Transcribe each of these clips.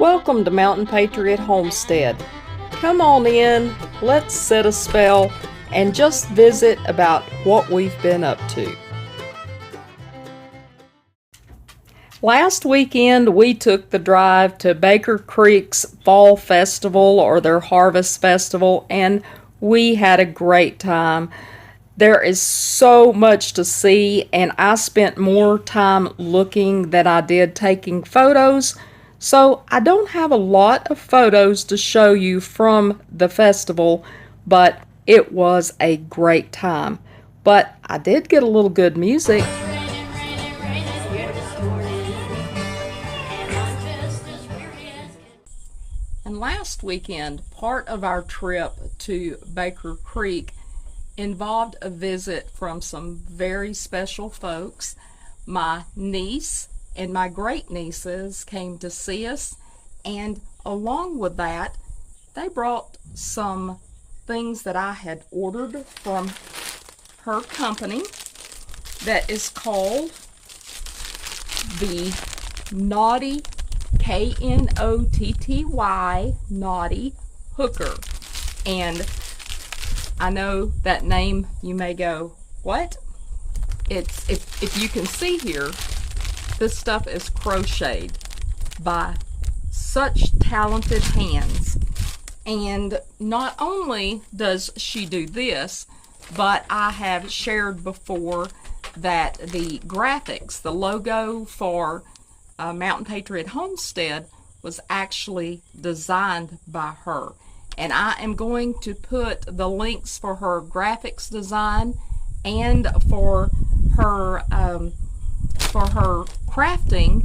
Welcome to Mountain Patriot Homestead. Come on in, let's set a spell, and just visit about what we've been up to. Last weekend we took the drive to Baker Creek's Fall Festival, or their Harvest Festival, and we had a great time. There is so much to see, and I spent more time looking than I did taking photos. So I don't have a lot of photos to show you from the festival, but it was a great time. But I did get a little good music. And last weekend, part of our trip to Baker Creek involved a visit from some very special folks. My niece and my great nieces came to see us, and along with that they brought some things that I had ordered from her company that is called the Knotty, Knotty, Knotty Hooker. And I know that name, you may go, what? It's if you can see here, this stuff is crocheted by such talented hands. And not only does she do this, but I have shared before that the graphics, the logo for Mountain Patriot Homestead was actually designed by her. And I am going to put the links for her graphics design and for her crafting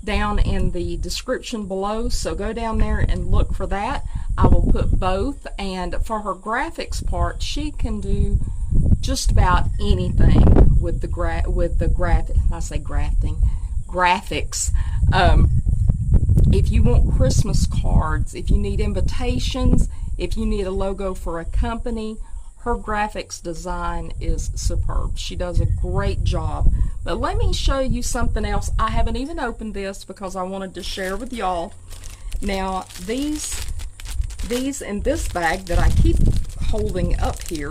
down in the description below, so go down there and look for that. I will put both. And for her graphics part, she can do just about anything with the graphics. If you want Christmas cards, if you need invitations, if you need a logo for a company, her graphics design is superb. She does a great job. But let me show you something else. I haven't even opened this because I wanted to share with y'all. Now, these in this bag that I keep holding up here,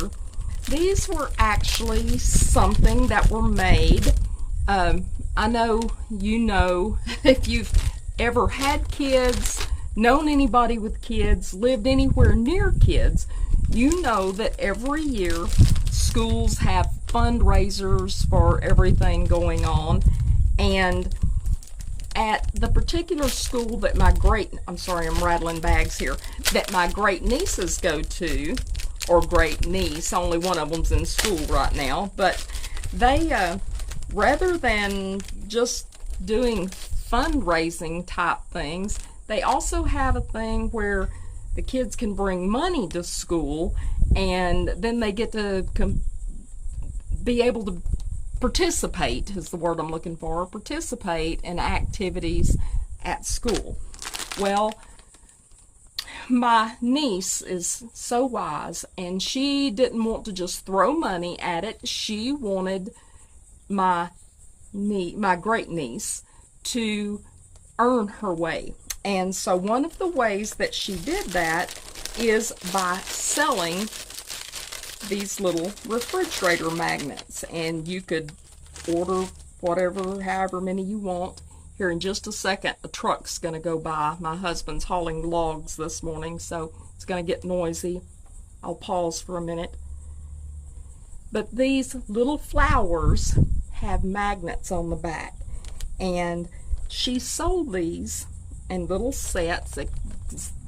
these were actually something that were made. I know you know, if you've ever had kids, known anybody with kids, lived anywhere near kids, you know that every year schools have fundraisers for everything going on. And at the particular school that I'm rattling bags here, that my great nieces go to, or great niece, only one of them's in school right now, but they, rather than just doing fundraising type things, they also have a thing where the kids can bring money to school, and then they get to be able to participate, is the word I'm looking for, participate in activities at school. Well, my niece is so wise, and she didn't want to just throw money at it. She wanted my great niece to earn her way. And so one of the ways that she did that is by selling these little refrigerator magnets. And you could order however many you want. Here in just a second, a truck's going to go by. My husband's hauling logs this morning, so it's going to get noisy. I'll pause for a minute. But these little flowers have magnets on the back. And she sold these in little sets, like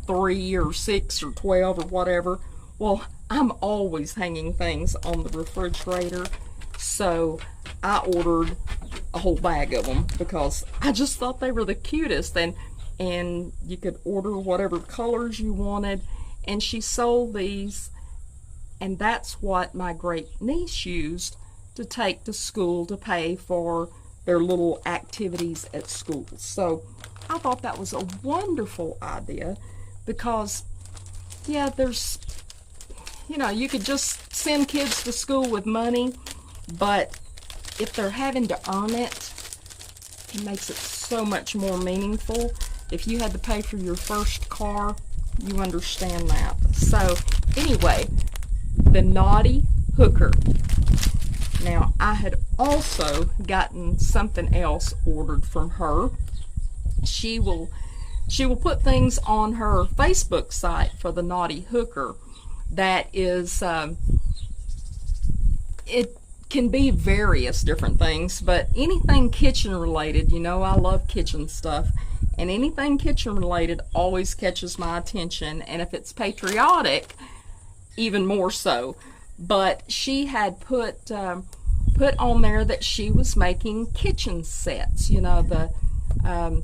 3 or 6 or 12 or whatever. Well, I'm always hanging things on the refrigerator, so I ordered a whole bag of them because I just thought they were the cutest. And you could order whatever colors you wanted, and she sold these, and that's what my great niece used to take to school to pay for their little activities at school. So I thought that was a wonderful idea because, yeah, you could just send kids to school with money, but if they're having to earn it, it makes it so much more meaningful. if you had to pay for your first car, you understand that. So anyway, the Naughty Hooker. Now, I had also gotten something else ordered from her. She will put things on her Facebook site for the Naughty Hooker. That is, it can be various different things, but anything kitchen related, you know, I love kitchen stuff, and anything kitchen related always catches my attention, and if it's patriotic, even more so. But she had put on there that she was making kitchen sets, you know, the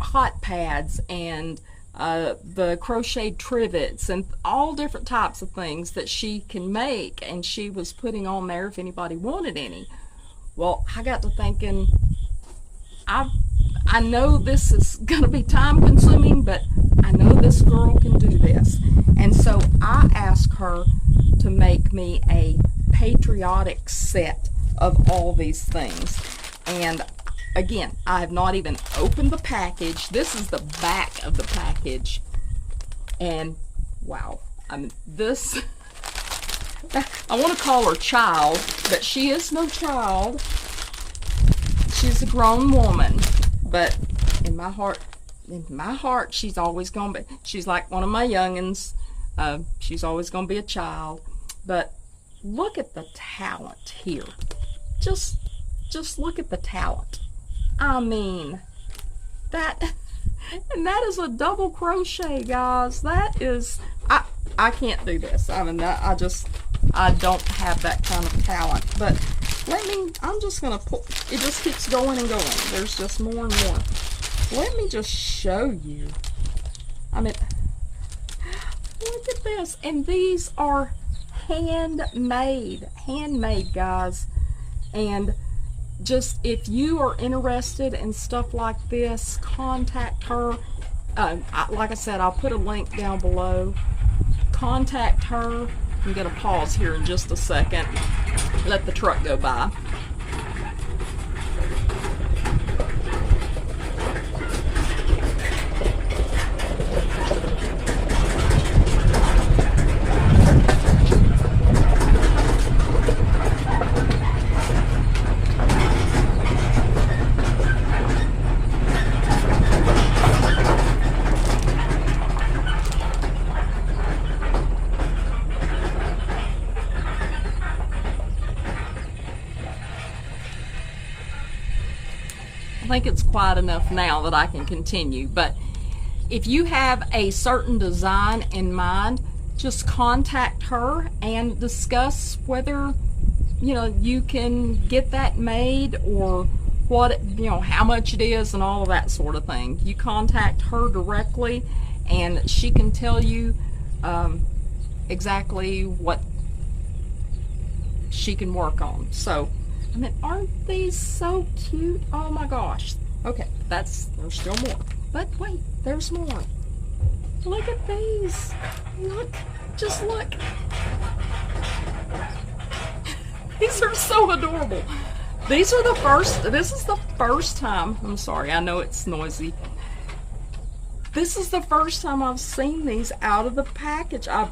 hot pads and the crocheted trivets and all different types of things that she can make, and she was putting on there if anybody wanted any. Well, I got to thinking, I know this is going to be time consuming, but I know this girl can do this. And so I asked her to make me a patriotic set of all these things. And again, I have not even opened the package. This is the back of the package. And wow, I mean, this, I want to call her child, but she is no child. She's a grown woman, but in my heart, she's always going to be, she's like one of my youngins. She's always going to be a child. But look at the talent here. Just look at the talent. I mean, that is a double crochet, guys. That is, I can't do this. I mean, I don't have that kind of talent. But I'm just going to pull, it just keeps going and going. There's just more and more. Let me just show you. I mean, look at this. And these are handmade, guys. And just, if you are interested in stuff like this, contact her. Like I said, I'll put a link down below. Contact her. I'm going to pause here in just a second. Let the truck go by. I think it's quiet enough now that I can continue, but if you have a certain design in mind, just contact her and discuss whether, you know, you can get that made, or what, you know, how much it is and all of that sort of thing. You contact her directly and she can tell you exactly what she can work on. So, I mean, aren't these so cute? Oh my gosh. Okay, there's still more. But wait, there's more. Look at these. Look, just look. These are so adorable. This is the first time, I'm sorry, I know it's noisy. This is the first time I've seen these out of the package. I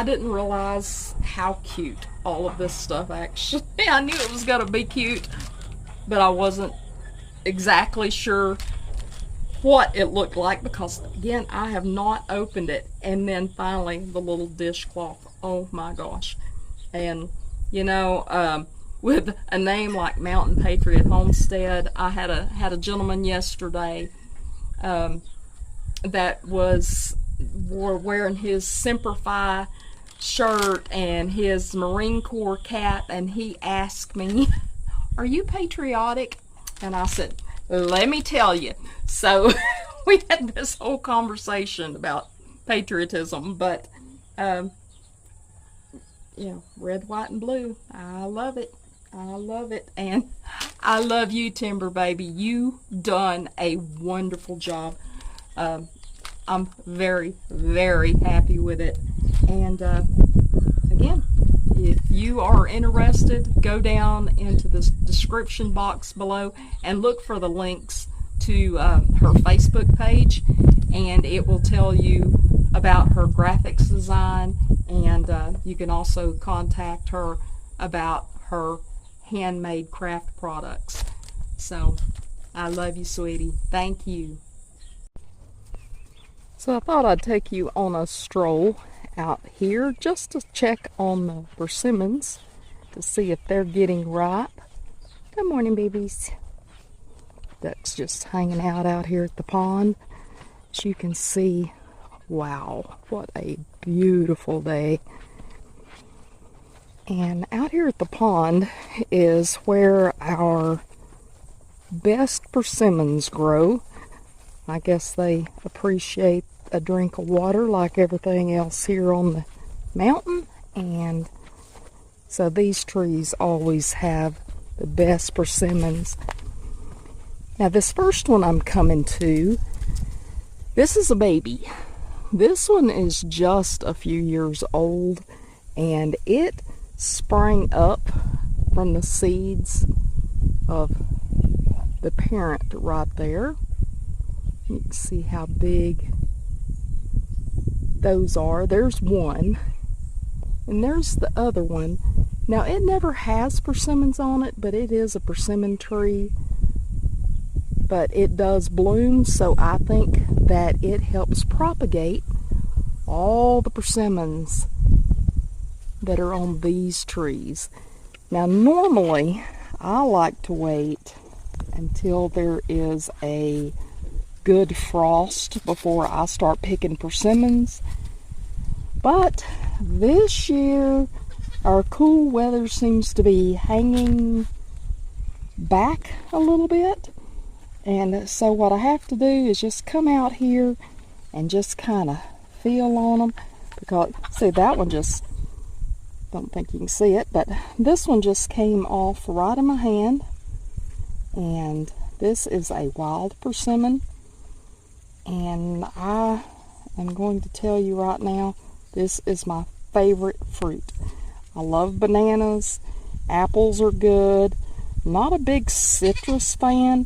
didn't realize how cute all of this stuff actually. I knew it was gonna be cute, but I wasn't exactly sure what it looked like, because again, I have not opened it. And then finally the little dishcloth. Oh my gosh. And you know, with a name like Mountain Patriot Homestead, I had a gentleman yesterday that was wearing his Semper Fi shirt and his Marine Corps cap, and he asked me, "Are you patriotic?" And I said, "Let me tell you." So we had this whole conversation about patriotism, but yeah, red, white, and blue. I love it. I love it. And I love you, Timber Baby. You done a wonderful job. I'm very, very happy with it. And again, if you are interested, go down into the description box below and look for the links to her Facebook page, and it will tell you about her graphics design, and you can also contact her about her handmade craft products. So I love you, sweetie. Thank you. So I thought I'd take you on a stroll out here just to check on the persimmons to see if they're getting ripe. Good morning, babies. Ducks just hanging out here at the pond. As you can see, wow, what a beautiful day. And out here at the pond is where our best persimmons grow. I guess they appreciate a drink of water like everything else here on the mountain, and so these trees always have the best persimmons. Now this first one I'm coming to, this is a baby. This one is just a few years old, and it sprang up from the seeds of the parent right there. You can see how big those are. There's one, and there's the other one. Now it never has persimmons on it, but it is a persimmon tree, but it does bloom, so I think that it helps propagate all the persimmons that are on these trees. Now normally I like to wait until there is a good frost before I start picking persimmons, but this year our cool weather seems to be hanging back a little bit, and so what I have to do is just come out here and just kind of feel on them, because see, that one just, don't think you can see it, but this one just came off right in my hand, and this is a wild persimmon. And I am going to tell you right now, this is my favorite fruit. I love bananas. Apples are good. Not a big citrus fan,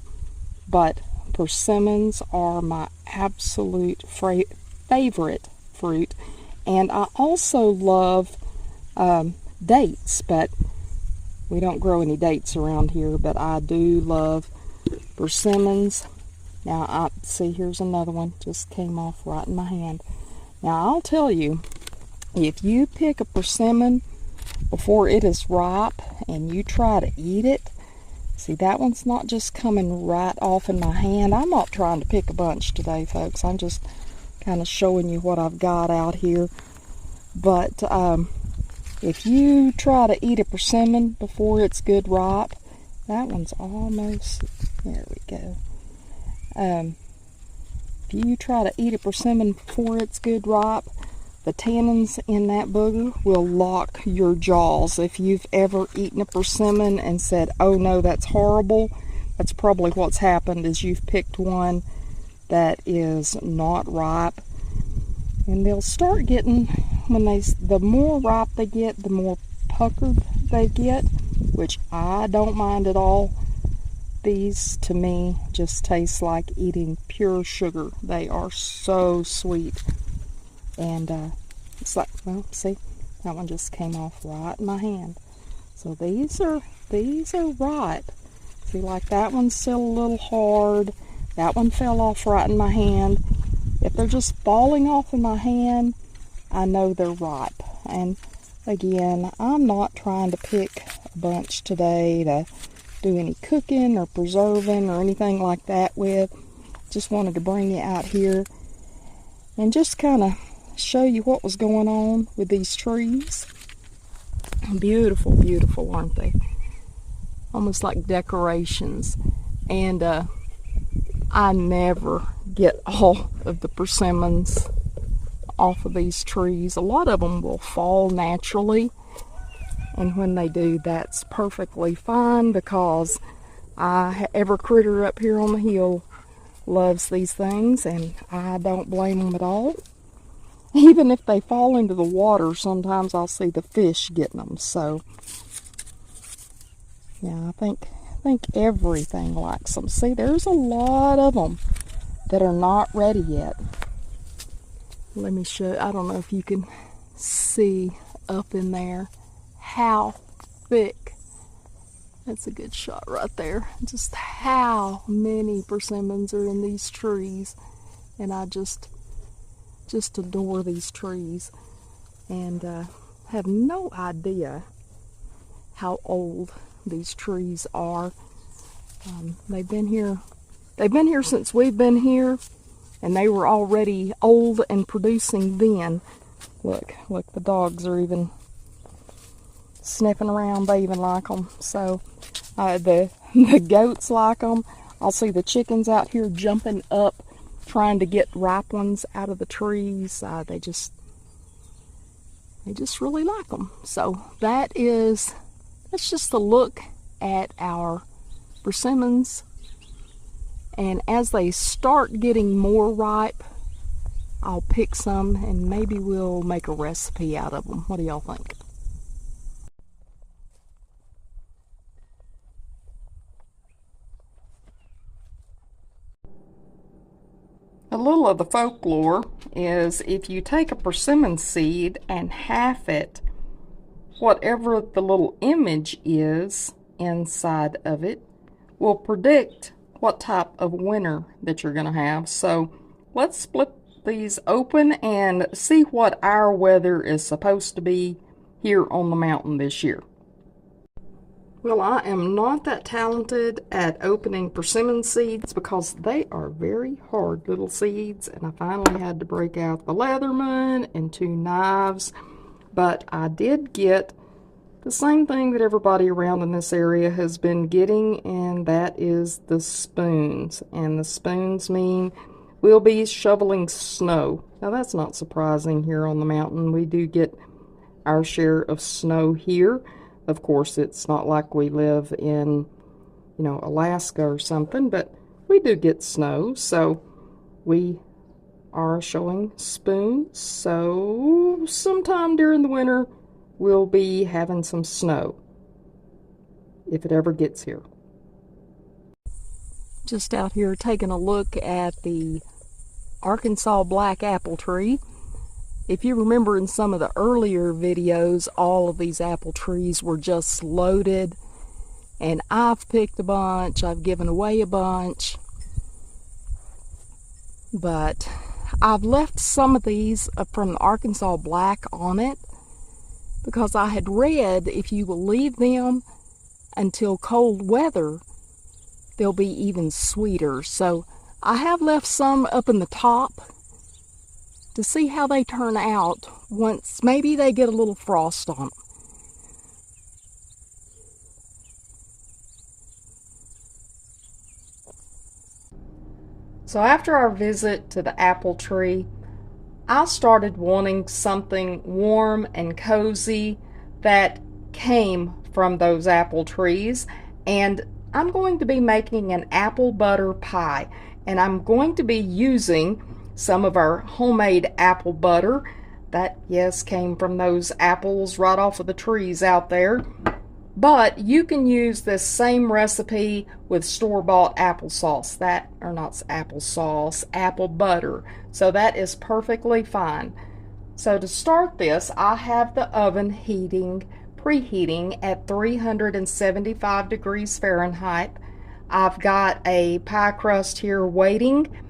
but persimmons are my absolute favorite fruit. And I also love dates, but we don't grow any dates around here, but I do love persimmons. Now, I see, here's another one, just came off right in my hand. Now, I'll tell you, if you pick a persimmon before it is ripe and you try to eat it, see, that one's not just coming right off in my hand. I'm not trying to pick a bunch today, folks. I'm just kind of showing you what I've got out here. But if you try to eat a persimmon before it's good ripe, that one's almost, there we go. If you try to eat a persimmon before it's good ripe, the tannins in that booger will lock your jaws. If you've ever eaten a persimmon and said, oh no, that's horrible, that's probably what's happened, is you've picked one that is not ripe. And they'll start getting, the more ripe they get, the more puckered they get, which I don't mind at all. These, to me, just taste like eating pure sugar. They are so sweet. And it's like, well, see, that one just came off right in my hand. So these are ripe. See, like that one's still a little hard. That one fell off right in my hand. If they're just falling off in my hand, I know they're ripe. And again, I'm not trying to pick a bunch today to do any cooking or preserving or anything like that with. Just wanted to bring you out here and just kind of show you what was going on with these trees. Beautiful, beautiful, aren't they? Almost like decorations. And I never get all of the persimmons off of these trees. A lot of them will fall naturally, and when they do, that's perfectly fine, because every critter up here on the hill loves these things, and I don't blame them at all. Even if they fall into the water, sometimes I'll see the fish getting them. So yeah, I think think everything likes them. See, there's a lot of them that are not ready yet. Let me show, I don't know if you can see up in there how thick. That's a good shot right there. Just how many persimmons are in these trees. And I just adore these trees. And have no idea how old these trees are. They've been here since we've been here, and they were already old and producing then. Look, the dogs are even sniffing around. They even like them. So the goats like them. I'll see the chickens out here jumping up, trying to get ripe ones out of the trees. They just really like them. So that's just a look at our persimmons. And as they start getting more ripe, I'll pick some and maybe we'll make a recipe out of them. What do y'all think? A little of the folklore is if you take a persimmon seed and half it, whatever the little image is inside of it will predict what type of winter that you're going to have. So let's split these open and see what our weather is supposed to be here on the mountain this year. Well, I am not that talented at opening persimmon seeds because they are very hard little seeds, and I finally had to break out the Leatherman and 2 knives. But I did get the same thing that everybody around in this area has been getting, and that is the spoons. And the spoons mean we'll be shoveling snow. Now that's not surprising here on the mountain. We do get our share of snow here. Of course, it's not like we live in, Alaska or something, but we do get snow. So we are showing spoons. So sometime during the winter, we'll be having some snow, if it ever gets here. Just out here taking a look at the Arkansas black apple tree. If you remember in some of the earlier videos, all of these apple trees were just loaded, and I've picked a bunch, I've given away a bunch, but I've left some of these from the Arkansas black on it because I had read if you will leave them until cold weather, they'll be even sweeter. So I have left some up in the top to see how they turn out once maybe they get a little frost on them. So after our visit to the apple tree, I started wanting something warm and cozy that came from those apple trees, and I'm going to be making an apple butter pie, and I'm going to be using some of our homemade apple butter that, yes, came from those apples right off of the trees out there. But you can use this same recipe with store-bought applesauce. Apple butter. So that is perfectly fine. So to start this, I have the oven preheating at 375 degrees Fahrenheit. I've got a pie crust here waiting.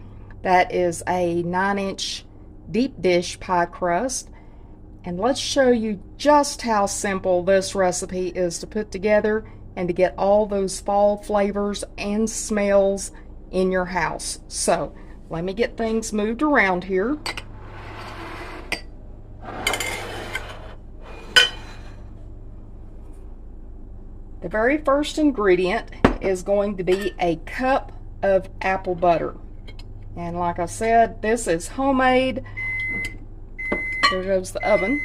That is a 9-inch deep dish pie crust. And let's show you just how simple this recipe is to put together and to get all those fall flavors and smells in your house. So let me get things moved around here. The very first ingredient is going to be a cup of apple butter. And like I said, this is homemade. There goes the oven.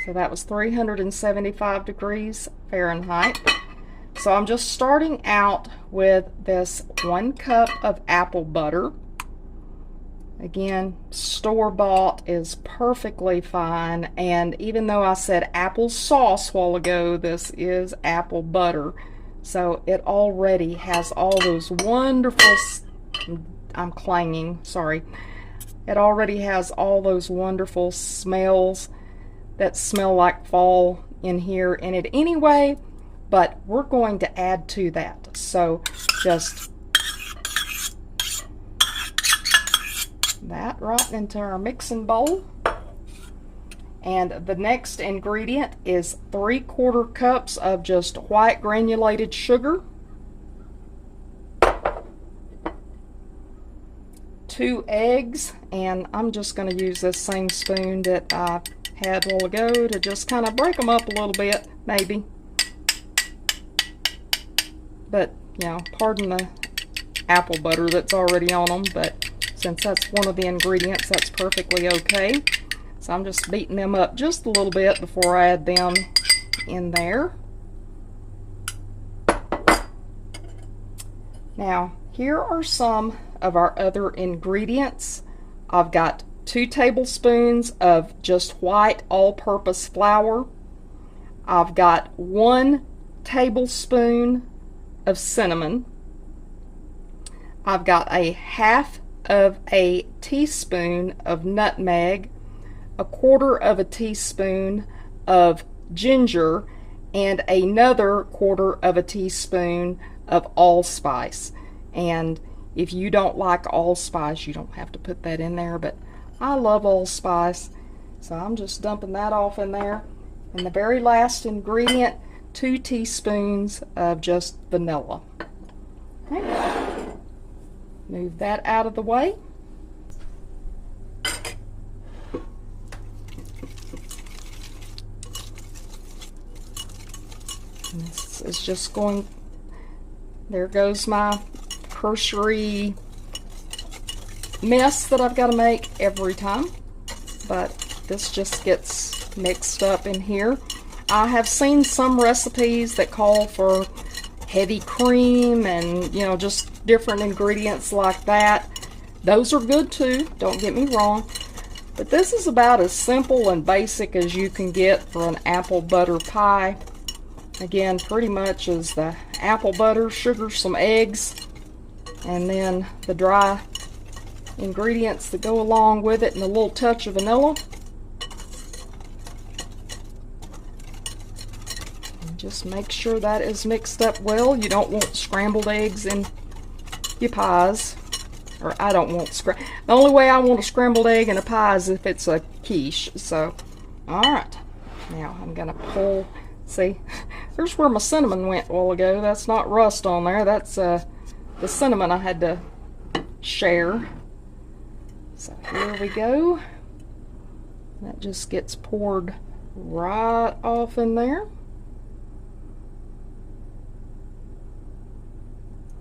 So that was 375 degrees Fahrenheit. So I'm just starting out with this 1 cup of apple butter. Again, store-bought is perfectly fine, and even though I said apple sauce a while ago, this is apple butter. So it already has all those wonderful, I'm clanging, sorry. It already has all those wonderful smells that smell like fall in here in it anyway, but we're going to add to that. So just that right into our mixing bowl. And the next ingredient is 3/4 cups of just white granulated sugar, 2 eggs, and I'm just going to use this same spoon that I had a while ago to just kind of break them up a little bit, maybe. But, you know, pardon the apple butter that's already on them, but since that's one of the ingredients, that's perfectly okay. So I'm just beating them up just a little bit before I add them in there. Now, here are some of our other ingredients. I've got 2 tablespoons of just white all-purpose flour. I've got 1 tablespoon of cinnamon. I've got a half of a teaspoon of nutmeg, 1/4 of a teaspoon of ginger, and another 1/4 of a teaspoon of allspice. And if you don't like allspice, you don't have to put that in there, but I love allspice, so I'm just dumping that off in there. And the very last ingredient, 2 teaspoons of just vanilla. Okay. Move that out of the way. And this is just going, there goes my cursory mess that I've got to make every time, but this just gets mixed up in here. I have seen some recipes that call for heavy cream and, you know, just different ingredients like that. Those are good too, don't get me wrong, but this is about as simple and basic as you can get for an apple butter pie. Again, pretty much is the apple butter, sugar, some eggs, and then the dry ingredients that go along with it, and a little touch of vanilla. And just make sure that is mixed up well. You don't want scrambled eggs in your pies, or I don't want the only way I want a scrambled egg in a pie is if it's a quiche. So, alright, now I'm gonna pull, see, there's where my cinnamon went a while ago. That's not rust on there, that's the cinnamon I had to share. So here we go. That just gets poured right off in there.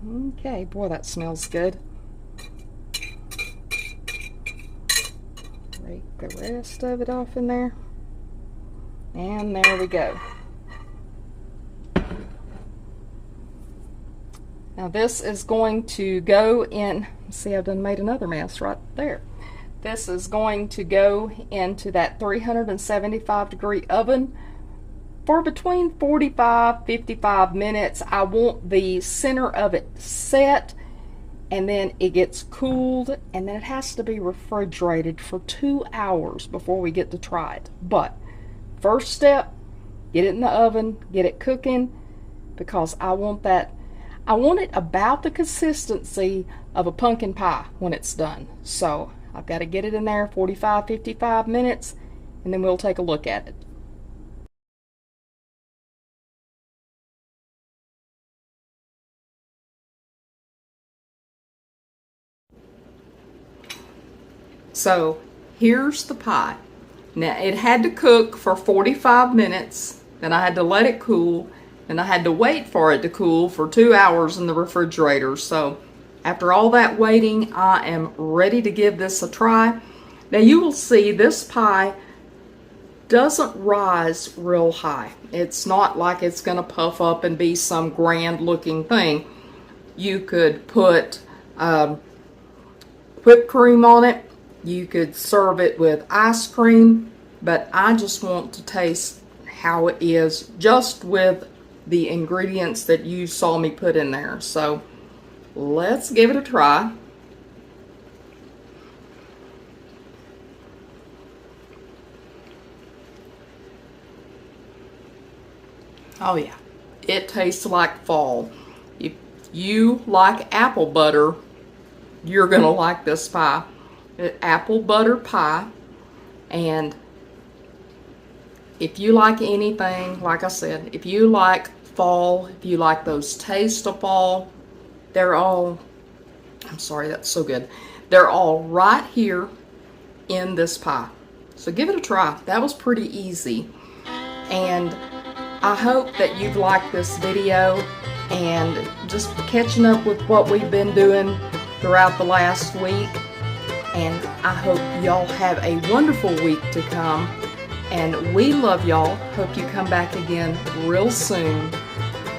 Okay, boy, that smells good. Break the rest of it off in there. And there we go. Now this is going to go in, see, I've done made another mess right there. This is going to go into that 375-degree oven for between 45-55 minutes. I want the center of it set, and then it gets cooled, and then it has to be refrigerated for 2 hours before we get to try it. But first step, get it in the oven, get it cooking, because I want it about the consistency of a pumpkin pie when it's done. So I've got to get it in there 45-55 minutes, and then we'll take a look at it. So here's the pie. Now it had to cook for 45 minutes, then I had to let it cool, and I had to wait for it to cool for 2 hours in the refrigerator. So after all that waiting, I am ready to give this a try. Now you will see this pie doesn't rise real high. It's not like it's going to puff up and be some grand looking thing. You could put whipped cream on it, You could serve it with ice cream, but I just want to taste how it is just with the ingredients that you saw me put in there. So let's give it a try. Oh yeah, it tastes like fall. If you like apple butter, you're gonna like this pie. Apple butter pie. And if you like anything, like I said, if you like fall, if you like those tastes of fall, they're all, I'm sorry, that's so good. They're all right here in this pie. So give it a try. That was pretty easy. And I hope that you've liked this video and just catching up with what we've been doing throughout the last week. And I hope y'all have a wonderful week to come. And we love y'all. Hope you come back again real soon.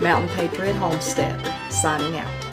Mountain Patriot Homestead, signing out.